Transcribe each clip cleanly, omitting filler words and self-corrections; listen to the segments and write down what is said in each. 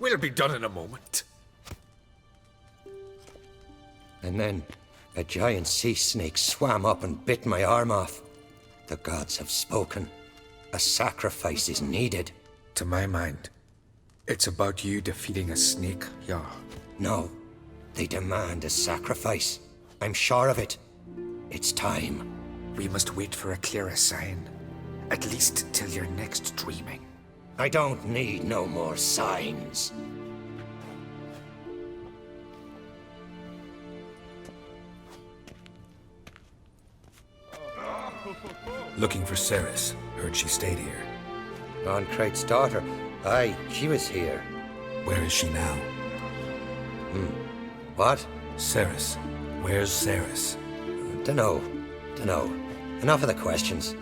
We'll be done in a moment. And then a giant sea snake swam up and bit my arm off. The gods have spoken. A sacrifice is needed. To my mind, it's about you defeating a snake, Jarl. No, they demand a sacrifice. I'm sure of it. It's time. We must wait for a clearer sign. At least till your next dreaming. I don't need no more signs. Looking for Ceres. Heard she stayed here. Crate's daughter. Aye, she was here. Where is she now? What? Ceres. Where's Ceres? Dunno. Enough of the questions.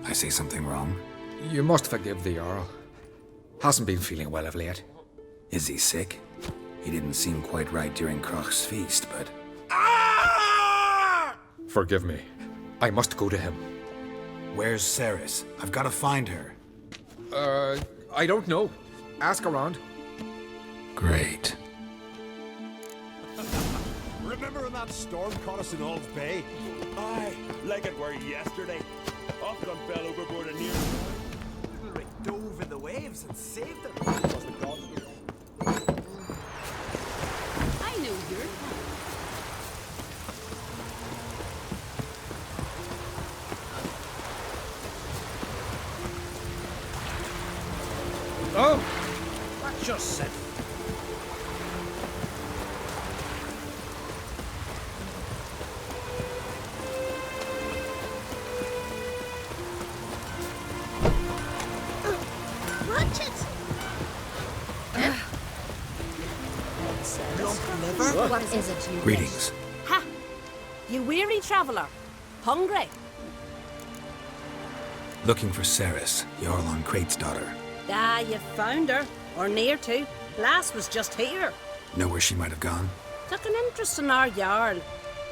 I say something wrong? You must forgive the Jarl. Hasn't been feeling well of late. Is he sick? He didn't seem quite right during Kroch's feast, but... Forgive me. I must go to him. Where's Ceres? I've got to find her. I don't know. Ask around. Great. Remember when that storm caught us in Ald's Bay? Aye, like it were yesterday. Often fell overboard and near. We dove in the waves and saved them. I know you're Oh, that just said. Watch it! What is it you Greetings. Ha! You weary traveller. Hungry? Looking for Ceres, Jarl on Crate's daughter. Ah, you found her. Or near to. Lass was just here. Know where she might have gone? Took an interest in our Jarl.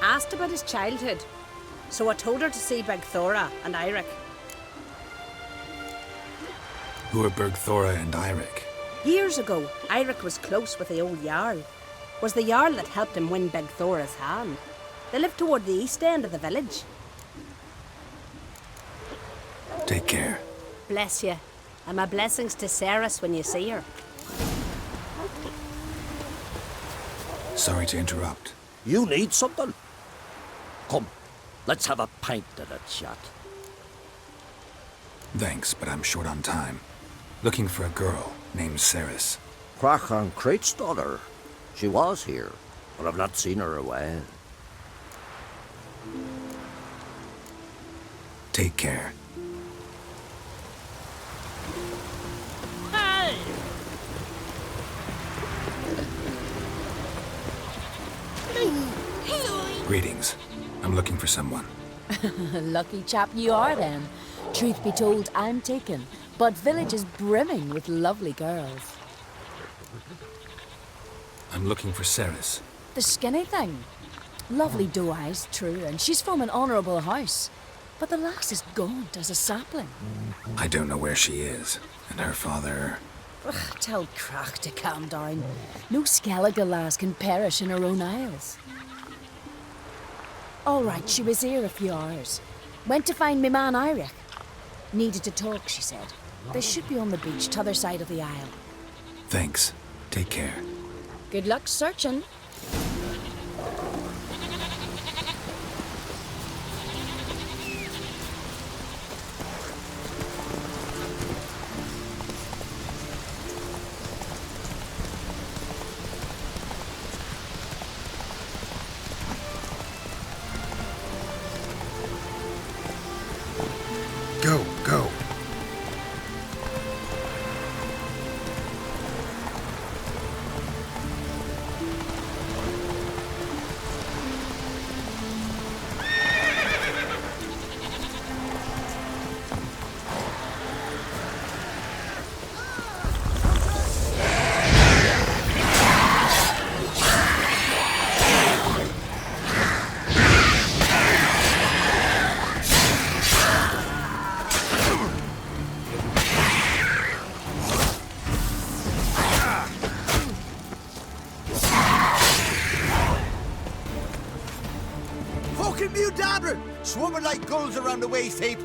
Asked about his childhood. So I told her to see Big Thora and Eirik. Who are Bergthora and Eirik? Years ago, Eirik was close with the old Jarl. Was the Jarl that helped him win Big Thora's hand. They lived toward the east end of the village. Take care. Bless you. And my blessings to Ceres when you see her. Sorry to interrupt. You need something? Come, let's have a pint and a chat. Thanks, but I'm short on time. Looking for a girl named Ceres. Kroch and Crate's daughter. She was here, but I've not seen her a while. Take care. Hey! Greetings. I'm looking for someone. Lucky chap you are then. Truth be told, I'm taken, but village is brimming with lovely girls. I'm looking for Ceres. The skinny thing. Lovely doe eyes, true, and she's from an honourable house. But the lass is gaunt as a sapling. I don't know where she is, and her father... Ugh, tell Kroch to calm down. No Skellige lass can perish in her own isles. All right, she was here a few hours. Went to find me man Eirik. Needed to talk, she said. They should be on the beach, t'other side of the isle. Thanks. Take care. Good luck searching. Go. starboard! Swimming like gulls around the waist heap.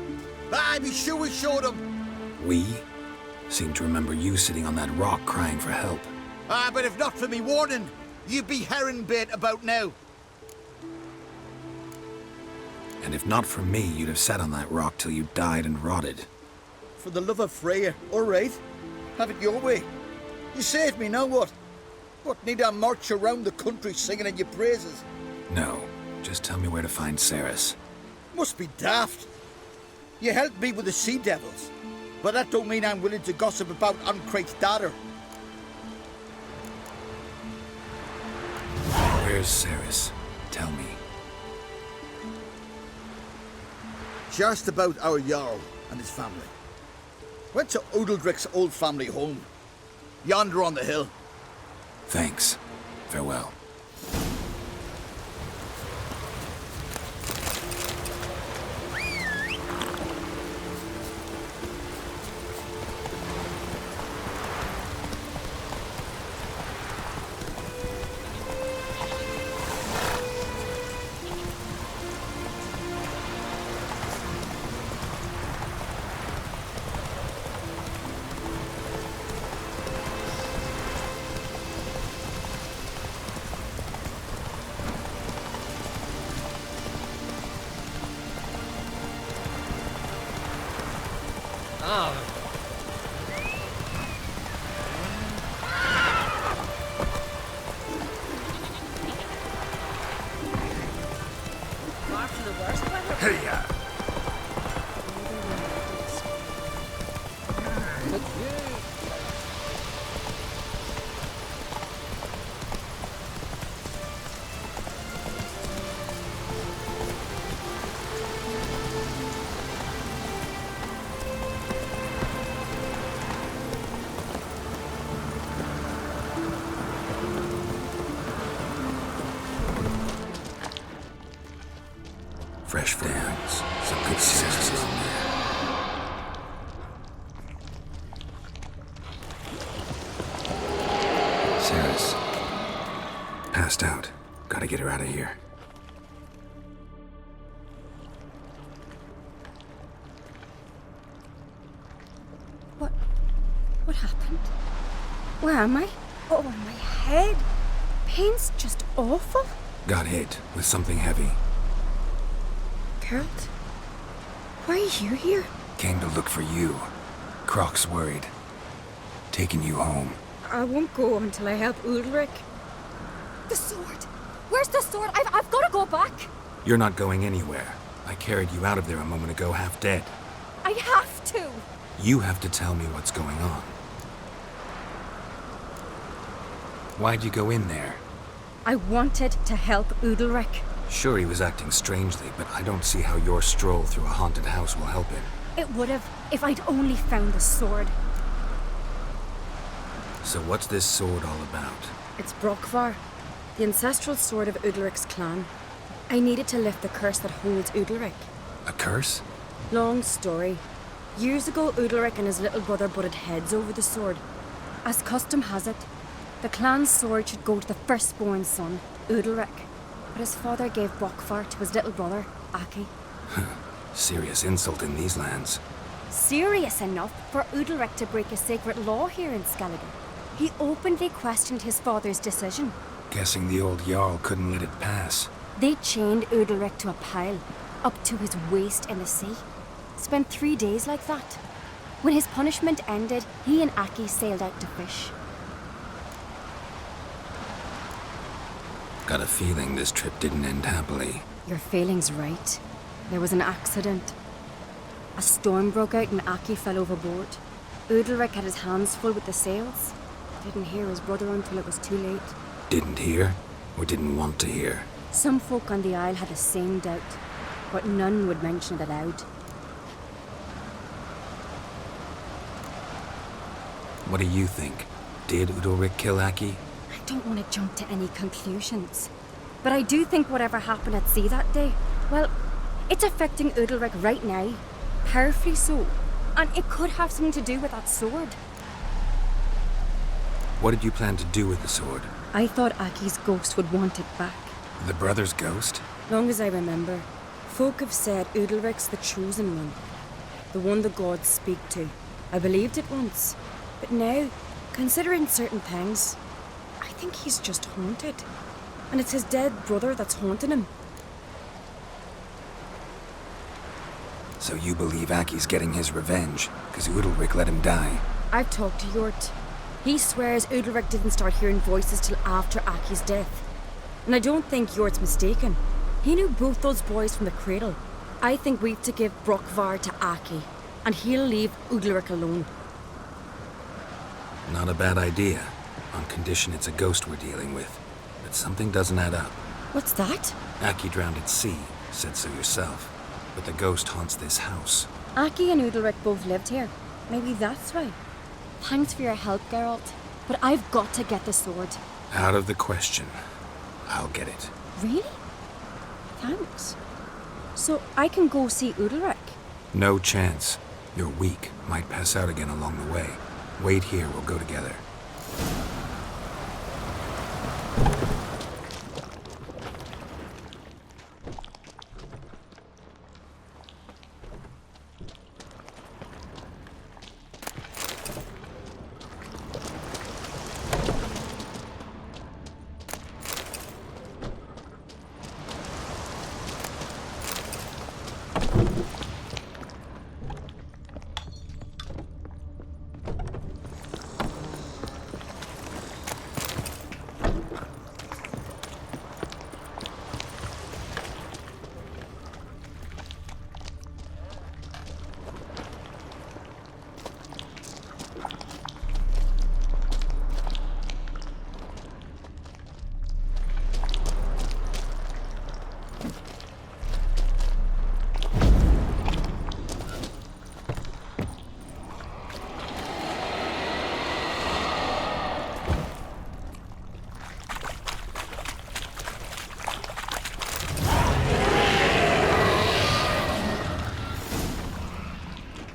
Ah, be sure we showed them. We? Seem to remember you sitting on that rock crying for help. Ah, but if not for me warning, you'd be herring bait about now. And if not for me, you'd have sat on that rock till you died and rotted. For the love of Freya, all right. Have it your way. You saved me, now what? What, need I march around the country singing in your praises? No, just tell me where to find Ceres. Must be daft. You helped me with the sea devils, but that don't mean I'm willing to gossip about Uncrate's daughter. Where's Ceres? Tell me. She asked about our Jarl and his family. Went to Udaldric's old family home. Yonder on the hill. Thanks. Farewell. Far from the worst weather. Hey-ya! Fresh dance. Some good Ceres on there. Ceres. Passed out. Gotta get her out of here. What happened? Where am I? Oh, my head. Pain's just awful. Got hit with something heavy. Geralt, why are you here? Came to look for you. Croc's worried. Taking you home. I won't go until I help Ulrich. The sword! Where's the sword? I've got to go back! You're not going anywhere. I carried you out of there a moment ago half dead. I have to! You have to tell me what's going on. Why'd you go in there? I wanted to help Ulrich. Sure, he was acting strangely, but I don't see how your stroll through a haunted house will help him. It would have if I'd only found the sword. So what's this sword all about? It's Brokvar, the ancestral sword of Udalric's clan. I needed to lift the curse that holds Udalric. A curse? Long story. Years ago, Udalric and his little brother butted heads over the sword. As custom has it, the clan's sword should go to the firstborn son, Udalric. But his father gave Brokvar to his little brother, Aki. Serious insult in these lands. Serious enough for Udalric to break a sacred law here in Skellige. He openly questioned his father's decision. Guessing the old Jarl couldn't let it pass. They chained Udalric to a pile, up to his waist in the sea. Spent 3 days like that. When his punishment ended, he and Aki sailed out to fish. Got a feeling this trip didn't end happily. Your feeling's right. There was an accident. A storm broke out and Aki fell overboard. Udalric had his hands full with the sails. Didn't hear his brother until it was too late. Didn't hear? Or didn't want to hear? Some folk on the Isle had the same doubt, but none would mention it aloud. What do you think? Did Udalric kill Aki? I don't want to jump to any conclusions. But I do think whatever happened at sea that day, well, it's affecting Udalric right now. Powerfully so. And it could have something to do with that sword. What did you plan to do with the sword? I thought Aki's ghost would want it back. The brother's ghost? Long as I remember. Folk have said Udalric's the chosen one, the one the gods speak to. I believed it once, but now, considering certain things, I think he's just haunted. And it's his dead brother that's haunting him. So you believe Aki's getting his revenge, because Udalric let him die? I've talked to Yort. He swears Udalric didn't start hearing voices till after Aki's death. And I don't think Yort's mistaken. He knew both those boys from the cradle. I think we've to give Brockvar to Aki, and he'll leave Udalric alone. Not a bad idea, on condition it's a ghost we're dealing with. But something doesn't add up. What's that? Aki drowned at sea, said so yourself. But the ghost haunts this house. Aki and Udalric both lived here. Maybe that's why. Thanks for your help, Geralt. But I've got to get the sword. Out of the question. I'll get it. Really? Thanks. So I can go see Udalric? No chance. You're weak. Might pass out again along the way. Wait here, we'll go together.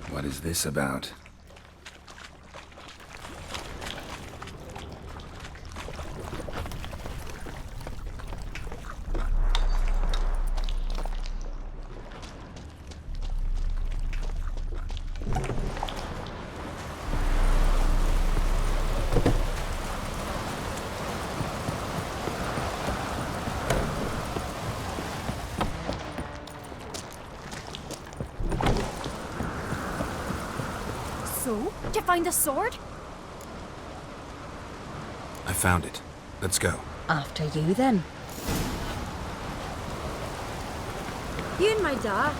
What is this about? So, did you find the sword? I found it. Let's go. After you, then. You and my dad,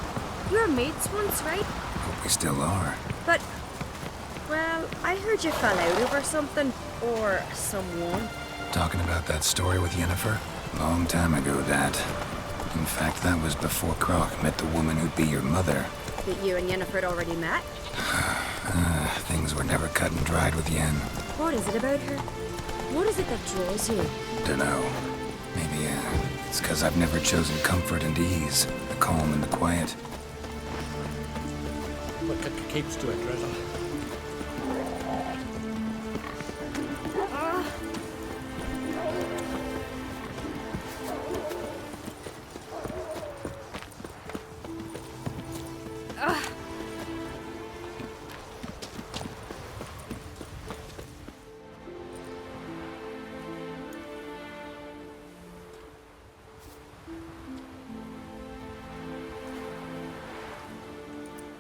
you were mates once, right? Hope we still are. But, well, I heard you fell out over something, or someone. Talking about that story with Yennefer? Long time ago, Dad. In fact, that was before Croc met the woman who'd be your mother. That you and Yennefer had already met? Things were never cut and dried with Yen. What is it about her? What is it that draws you? Dunno. Maybe, it's 'cause I've never chosen comfort and ease. The calm and the quiet. Look at the keeps to it, Drizzle.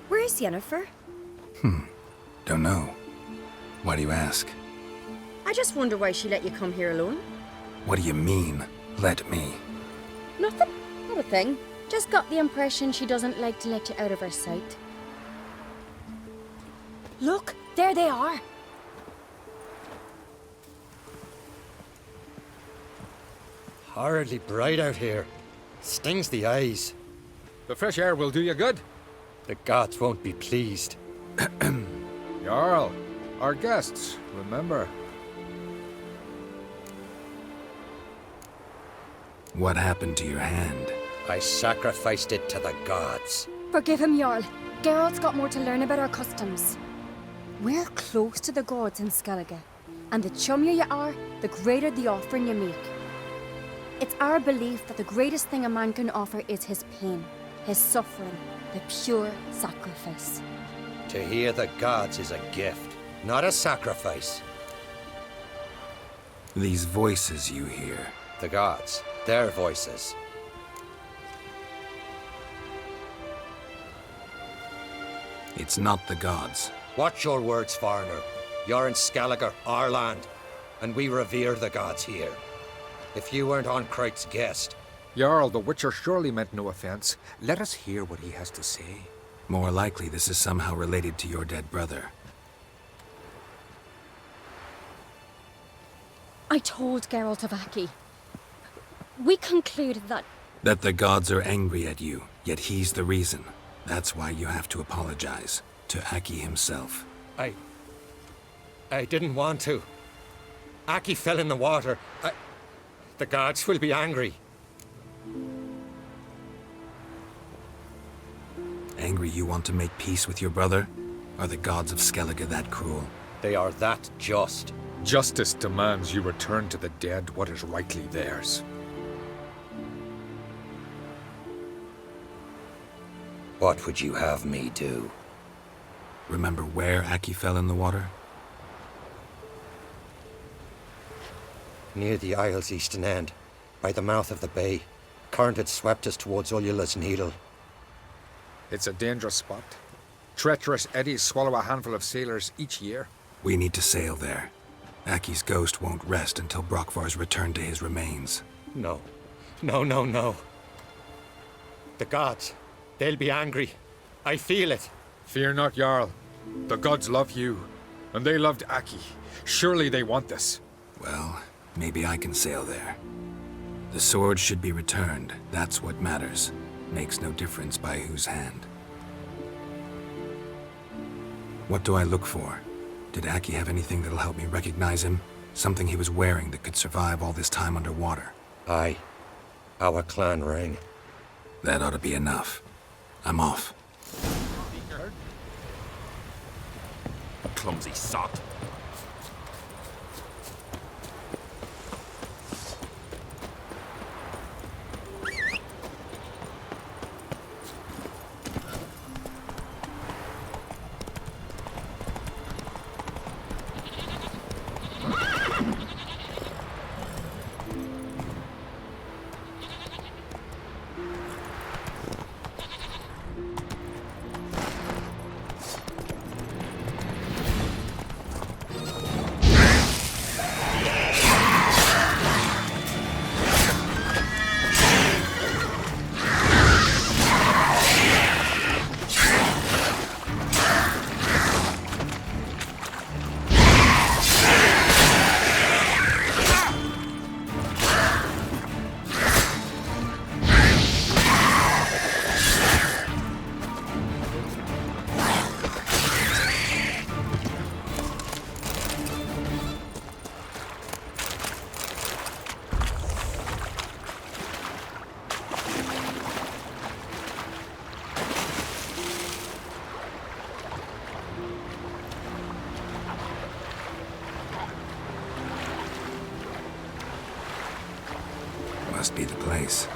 Where's Yennefer? Don't know. Why do you ask? I just wonder why she let you come here alone. What do you mean, let me? Nothing. Not a thing. Just got the impression she doesn't like to let you out of her sight. Look, there they are. Horridly bright out here. Stings the eyes. The fresh air will do you good. The gods won't be pleased. Jarl, our guests, remember. What happened to your hand? I sacrificed it to the gods. Forgive him, Jarl. Geralt's got more to learn about our customs. We're close to the gods in Skellige, and the chummier you are, the greater the offering you make. It's our belief that the greatest thing a man can offer is his pain, his suffering, the pure sacrifice. To hear the gods is a gift, not a sacrifice. These voices you hear. The gods, their voices. It's not the gods. Watch your words, foreigner. You're in Skelliger, our land, and we revere the gods here. If you weren't on Crite's guest... Jarl, the Witcher surely meant no offense. Let us hear what he has to say. More likely this is somehow related to your dead brother. I told Geralt of Aki. We concluded that... That the gods are angry at you, yet he's the reason. That's why you have to apologize. To Aki himself. I didn't want to. Aki fell in the water. The gods will be angry. Angry you want to make peace with your brother? Are the gods of Skellige that cruel? They are that just. Justice demands you return to the dead what is rightly theirs. What would you have me do? Remember where Aki fell in the water? Near the Isle's eastern end, by the mouth of the bay. Current had swept us towards Ullula's Needle. It's a dangerous spot. Treacherous eddies swallow a handful of sailors each year. We need to sail there. Aki's ghost won't rest until Brokvar's returned to his remains. No. No. The gods, they'll be angry. I feel it. Fear not, Jarl. The gods love you, and they loved Aki. Surely they want this. Well, maybe I can sail there. The sword should be returned. That's what matters. Makes no difference by whose hand. What do I look for? Did Aki have anything that'll help me recognize him? Something he was wearing that could survive all this time underwater? Aye. Our clan ring. That ought to be enough. I'm off. Clumsy sot. Must be the place.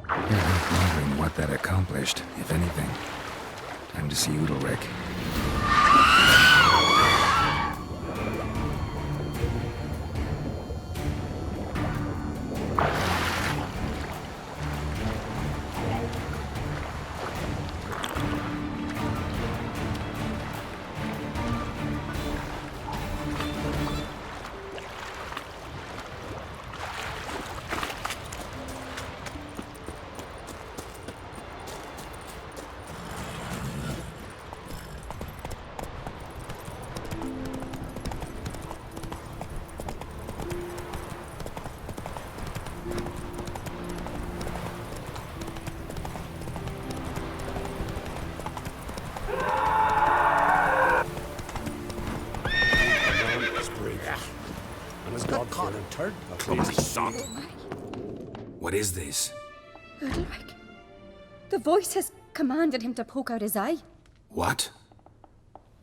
Wondering what that accomplished, if anything. Time to see Udalric. clumsy sod. What is this? Udalric. The voice has commanded him to poke out his eye. What?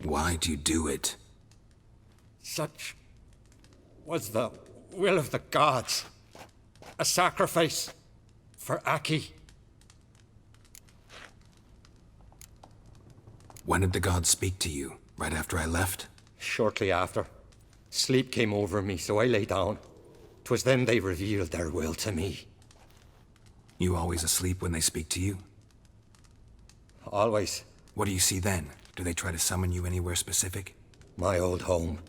Why do you do it? Such was the will of the gods. A sacrifice for Aki. When did the gods speak to you? Right after I left? Shortly after. Sleep came over me, so I lay down. 'Twas then they revealed their will to me. You always asleep when they speak to you? Always. What do you see then? Do they try to summon you anywhere specific? My old home.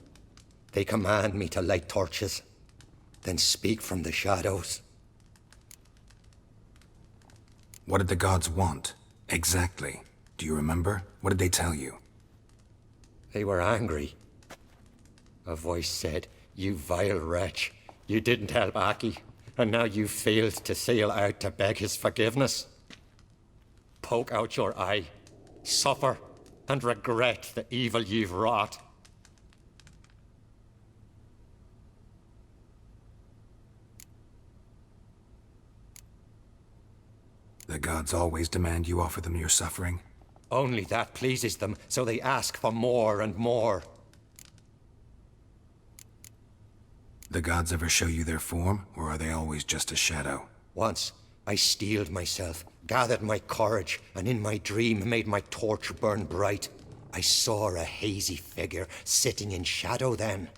They command me to light torches, then speak from the shadows. What did the gods want? Exactly. Do you remember? What did they tell you? They were angry. A voice said, "You vile wretch. You didn't help Aki, and now you failed to sail out to beg his forgiveness. Poke out your eye, suffer, and regret the evil you've wrought." The gods always demand you offer them your suffering? Only that pleases them, so they ask for more and more. The gods ever show you their form, or are they always just a shadow? Once, I steeled myself, gathered my courage, and in my dream made my torch burn bright. I saw a hazy figure sitting in shadow then.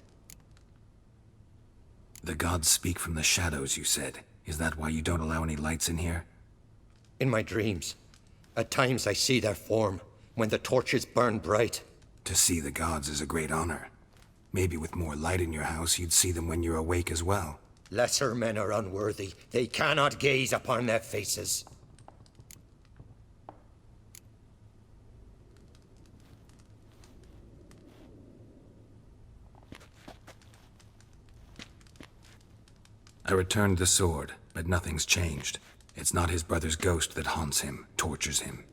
The gods speak from the shadows, you said. Is that why you don't allow any lights in here? In my dreams. At times I see their form, when the torches burn bright. To see the gods is a great honor. Maybe with more light in your house, you'd see them when you're awake as well. Lesser men are unworthy. They cannot gaze upon their faces. I returned the sword, but nothing's changed. It's not his brother's ghost that haunts him, tortures him.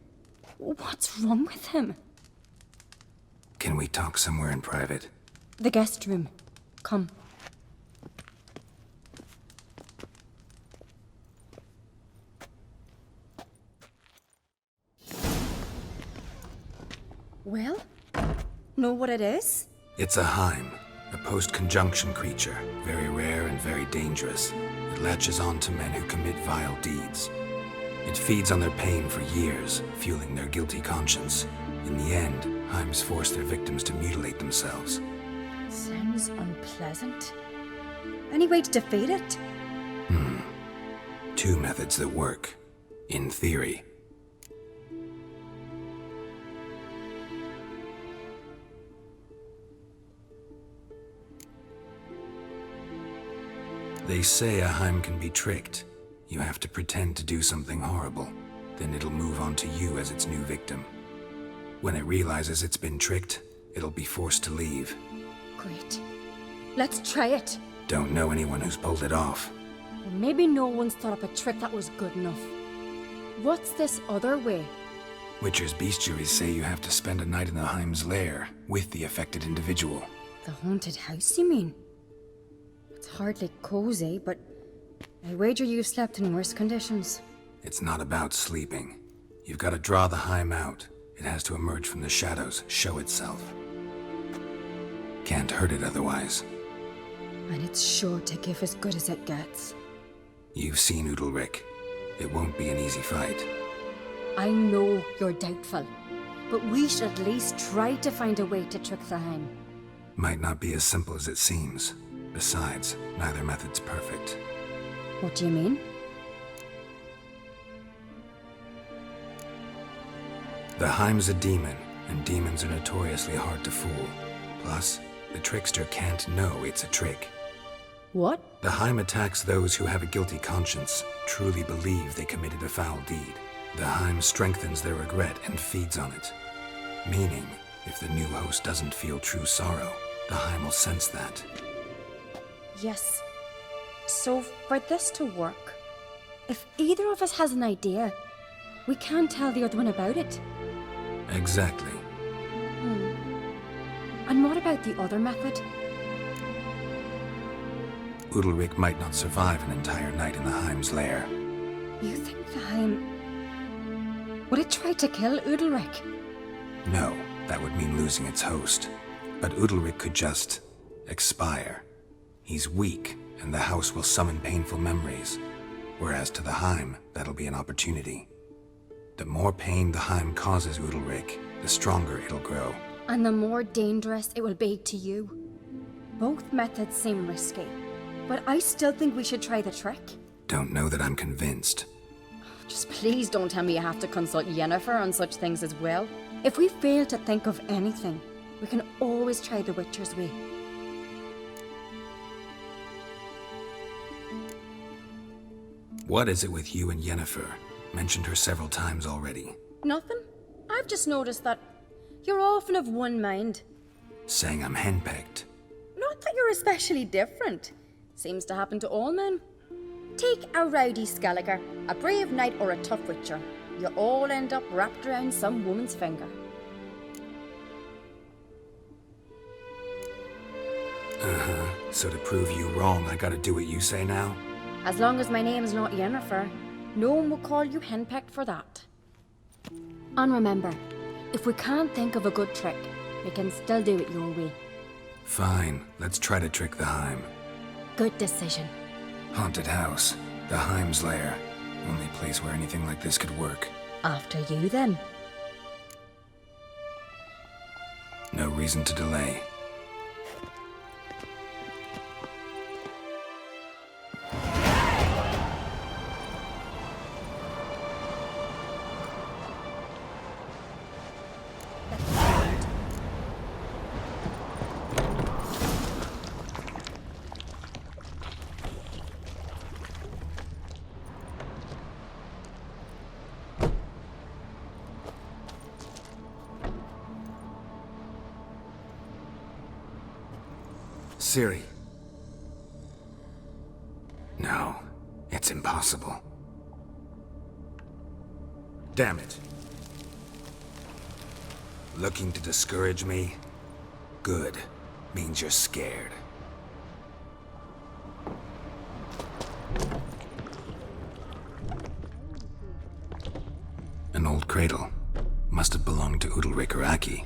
What's wrong with him? Can we talk somewhere in private? The guest room. Come. Well, know what it is? It's a Heim, a post-conjunction creature, very rare and very dangerous. It latches on to men who commit vile deeds. It feeds on their pain for years, fueling their guilty conscience. In the end, Heims force their victims to mutilate themselves. Sounds unpleasant. Any way to defeat it? Two methods that work. In theory. They say a Heim can be tricked. You have to pretend to do something horrible. Then it'll move on to you as its new victim. When it realizes it's been tricked, it'll be forced to leave. Great. Let's try it. Don't know anyone who's pulled it off. Maybe no one's thought up a trick that was good enough. What's this other way? Witcher's bestiaries say you have to spend a night in the Heim's lair with the affected individual. The haunted house, you mean? It's hardly cozy, but I wager you've slept in worse conditions. It's not about sleeping. You've got to draw the Heim out. It has to emerge from the shadows, show itself. Can't hurt it otherwise. And it's sure to give as good as it gets. You've seen Udalric. It won't be an easy fight. I know you're doubtful, but we should at least try to find a way to trick the Heim. Might not be as simple as it seems. Besides, neither method's perfect. What do you mean? The Heim's a demon, and demons are notoriously hard to fool. Plus, the trickster can't know it's a trick. What? The Heim attacks those who have a guilty conscience, truly believe they committed a foul deed. The Heim strengthens their regret and feeds on it. Meaning, if the new host doesn't feel true sorrow, the Heim will sense that. Yes. So, for this to work, if either of us has an idea, we can't tell the other one about it. Exactly. And what about the other method? Udalric might not survive an entire night in the Heim's lair. You think the Heim... Would it try to kill Udalric? No, that would mean losing its host. But Udalric could just... expire. He's weak, and the house will summon painful memories. Whereas to the Heim, that'll be an opportunity. The more pain the Heim causes Udalric, the stronger it'll grow. And the more dangerous it will be to you. Both methods seem risky, but I still think we should try the trick. Don't know that I'm convinced. Just please don't tell me you have to consult Yennefer on such things as well. If we fail to think of anything, we can always try the Witcher's way. What is it with you and Yennefer? Mentioned her several times already. Nothing. I've just noticed that you're often of one mind. Saying I'm henpecked. Not that you're especially different. Seems to happen to all men. Take a rowdy Skelliger, a brave knight or a tough witcher. You all end up wrapped around some woman's finger. Uh-huh. So to prove you wrong, I gotta do what you say now? As long as my name's not Yennefer, no one will call you henpecked for that. And remember, if we can't think of a good trick, we can still do it your way. Fine, let's try to trick the Heim. Good decision. Haunted house, the Heim's lair. Only place where anything like this could work. After you, then. No reason to delay. Ciri. No, it's impossible. Damn it. Looking to discourage me? Good. Means you're scared. An old cradle. Must have belonged to Udalric or Aki.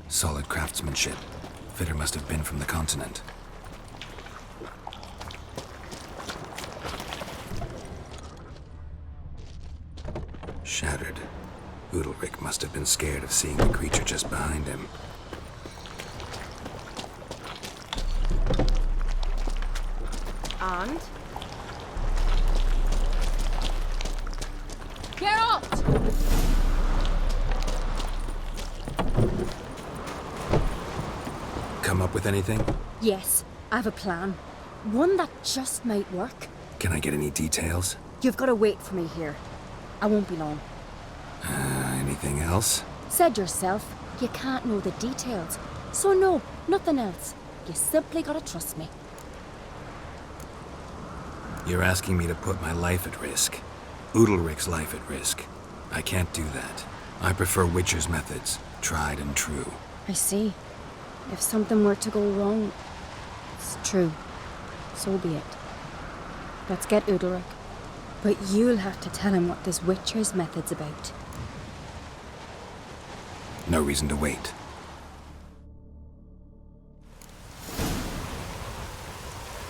Solid craftsmanship. Fitter must have been from the continent. Shattered. Udalric must have been scared of seeing the creature just behind him. And? Geralt! Come up with anything? Yes, I have a plan. One that just might work. Can I get any details? You've got to wait for me here. I won't be long. Anything else? Said yourself, you can't know the details. So no, nothing else. You simply gotta trust me. You're asking me to put my life at risk. Udalric's life at risk. I can't do that. I prefer Witcher's methods, tried and true. I see. If something were to go wrong, it's true. So be it. Let's get Udalric. But you'll have to tell him what this Witcher's method's about. No reason to wait.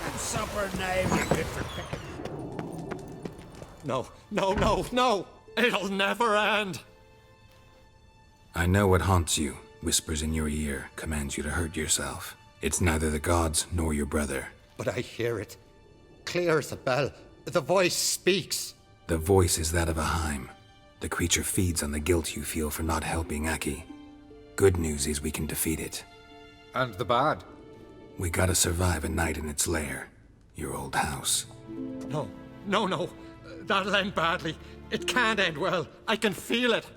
And supper knives are good for picking. No, no, no, no! It'll never end! I know what haunts you, whispers in your ear, commands you to hurt yourself. It's neither the gods nor your brother. But I hear it. Clear as a bell. The voice speaks. The voice is that of a Heim. The creature feeds on the guilt you feel for not helping Aki. Good news is we can defeat it. And the bad? We gotta survive a night in its lair. Your old house. No, no, no. That'll end badly. It can't end well. I can feel it.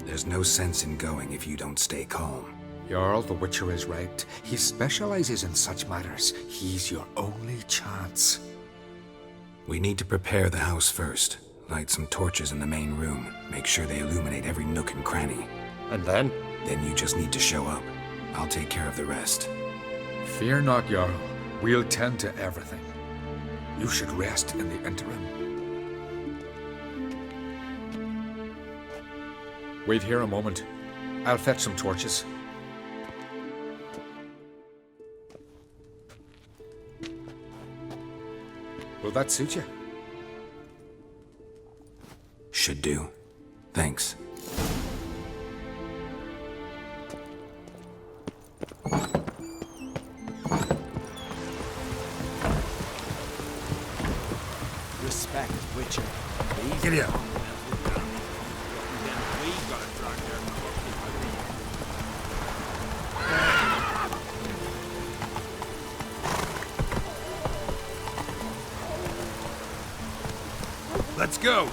There's no sense in going if you don't stay calm. Jarl, the Witcher is right. He specializes in such matters. He's your only chance. We need to prepare the house first. Light some torches in the main room. Make sure they illuminate every nook and cranny. And then? Then you just need to show up. I'll take care of the rest. Fear not, Jarl. We'll tend to everything. You should rest in the interim. Wait here a moment. I'll fetch some torches. Will that suit you? Should do. Thanks. Respect, Witcher. Get here. Let's go.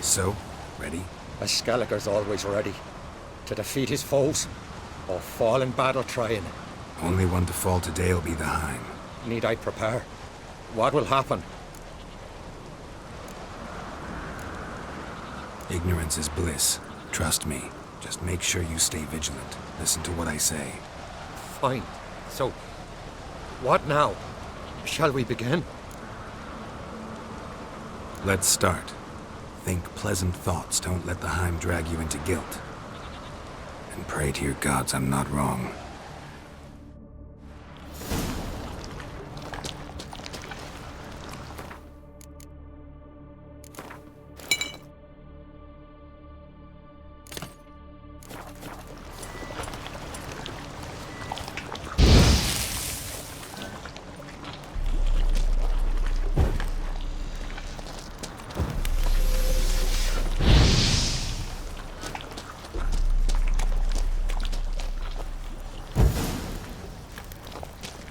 So, ready? A Skelliger's always ready. To defeat his foes, or fall in battle trying. Only one to fall today will be the Heim. Need I prepare? What will happen? Ignorance is bliss. Trust me. Just make sure you stay vigilant. Listen to what I say. Fine. So, what now? Shall we begin? Let's start. Think pleasant thoughts. Don't let the Heim drag you into guilt. And pray to your gods I'm not wrong.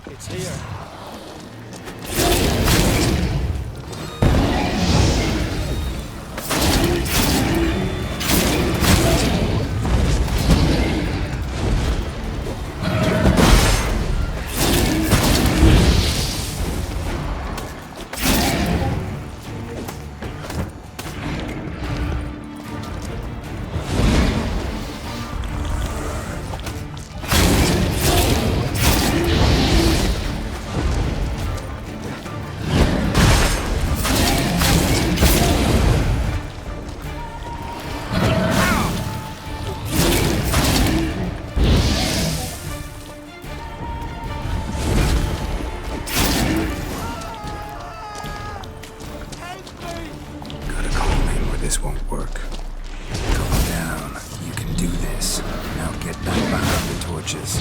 It's here. This won't work. Calm down. You can do this. Now get back behind the torches.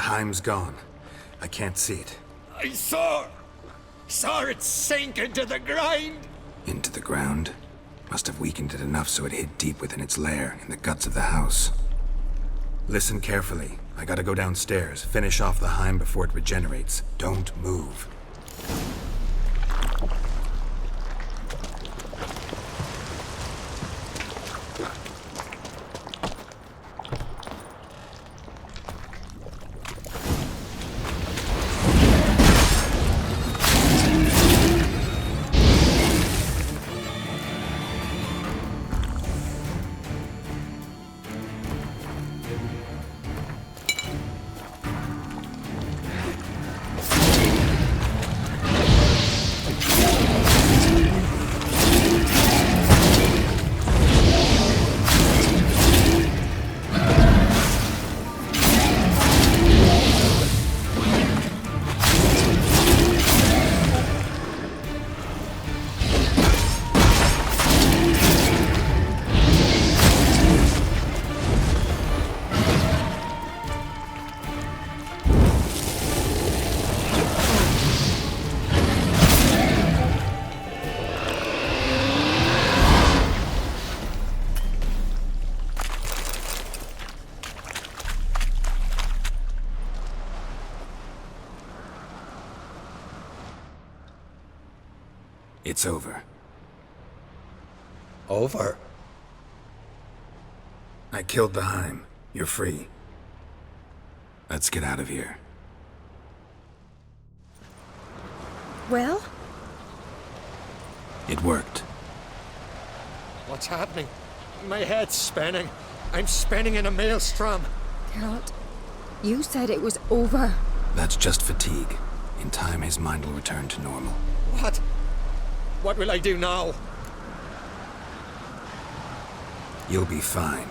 Heim's gone. I can't see it. I saw it sink into the ground. Into the ground? Must have weakened it enough so it hid deep within its lair, in the guts of the house. Listen carefully. I gotta go downstairs, finish off the Heim before it regenerates. Don't move. It's over. Over? I killed the Heim. You're free. Let's get out of here. Well? It worked. What's happening? My head's spinning. I'm spinning in a maelstrom. Geralt, you said it was over. That's just fatigue. In time, his mind will return to normal. What? What will I do now? You'll be fine.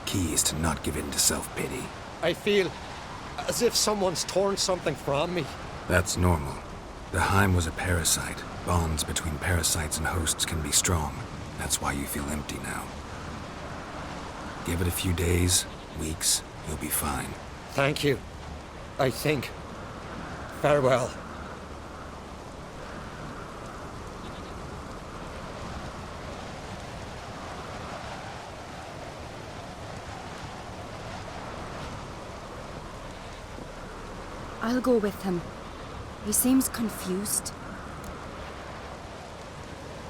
Key is to not give in to self-pity. I feel as if someone's torn something from me. That's normal. The Heim was a parasite. Bonds between parasites and hosts can be strong. That's why you feel empty now. Give it a few days, weeks, you'll be fine. Thank you. I think. Farewell. I'll go with him. He seems confused.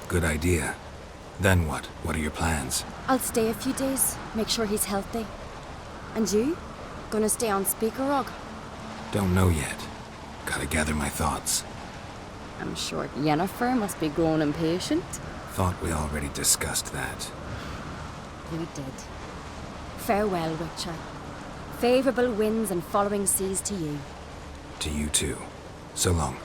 Good idea. Then what? What are your plans? I'll stay a few days, make sure he's healthy. And you? Gonna stay on Speaker Rog? Don't know yet. Gotta gather my thoughts. I'm sure Yennefer must be growing impatient. Thought we already discussed that. We did. Farewell, Witcher. Favourable winds and following seas to you. To you too. So long.